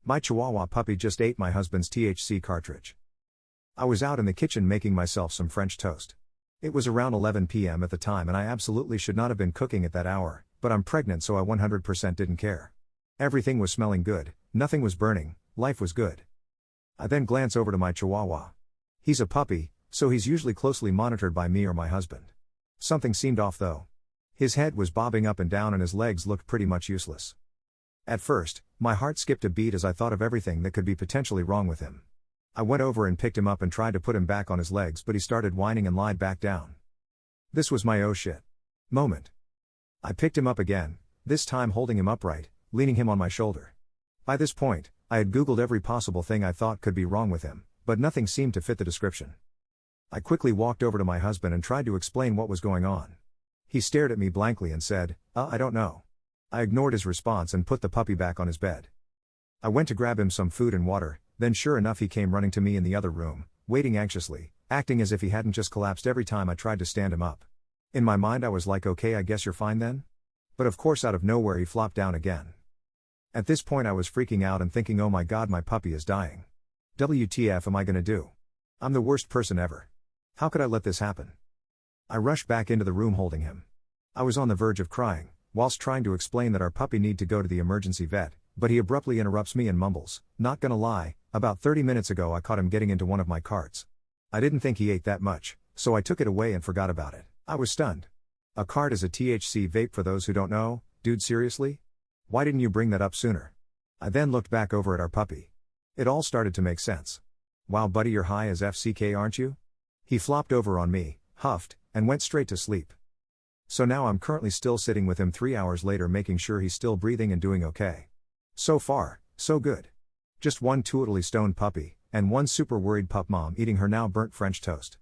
My Chihuahua puppy just ate my husband's THC cartridge. I was out in the kitchen making myself some French toast. It was around 11 p.m. at the time and I absolutely should not have been cooking at that hour, but I'm pregnant so I 100% didn't care. Everything was smelling good, nothing was burning, life was good. I then glance over to my Chihuahua. He's a puppy, so he's usually closely monitored by me or my husband. Something seemed off though. His head was bobbing up and down and his legs looked pretty much useless. At first, my heart skipped a beat as I thought of everything that could be potentially wrong with him. I went over and picked him up and tried to put him back on his legs, but he started whining and lied back down. This was my oh shit moment. I picked him up again, this time holding him upright, leaning him on my shoulder. By this point, I had Googled every possible thing I thought could be wrong with him, but nothing seemed to fit the description. I quickly walked over to my husband and tried to explain what was going on. He stared at me blankly and said, I don't know. I ignored his response and put the puppy back on his bed. I went to grab him some food and water, then sure enough he came running to me in the other room, waiting anxiously, acting as if he hadn't just collapsed every time I tried to stand him up. In my mind I was like, okay, I guess you're fine then? But of course out of nowhere he flopped down again. At this point I was freaking out and thinking, oh my god, my puppy is dying. WTF am I gonna do? I'm the worst person ever. How could I let this happen? I rushed back into the room holding him. I was on the verge of crying, whilst trying to explain that our puppy need to go to the emergency vet, but he abruptly interrupts me and mumbles, not gonna lie, about 30 minutes ago I caught him getting into one of my carts. I didn't think he ate that much, so I took it away and forgot about it. I was stunned. A cart is a THC vape for those who don't know. Dude, seriously? Why didn't you bring that up sooner? I then looked back over at our puppy. It all started to make sense. Wow buddy, you're high as FCK aren't you? He flopped over on me, huffed, and went straight to sleep. So now I'm currently still sitting with him 3 hours later making sure he's still breathing and doing okay. So far, so good. Just one totally stoned puppy, and one super worried pup mom eating her now burnt French toast.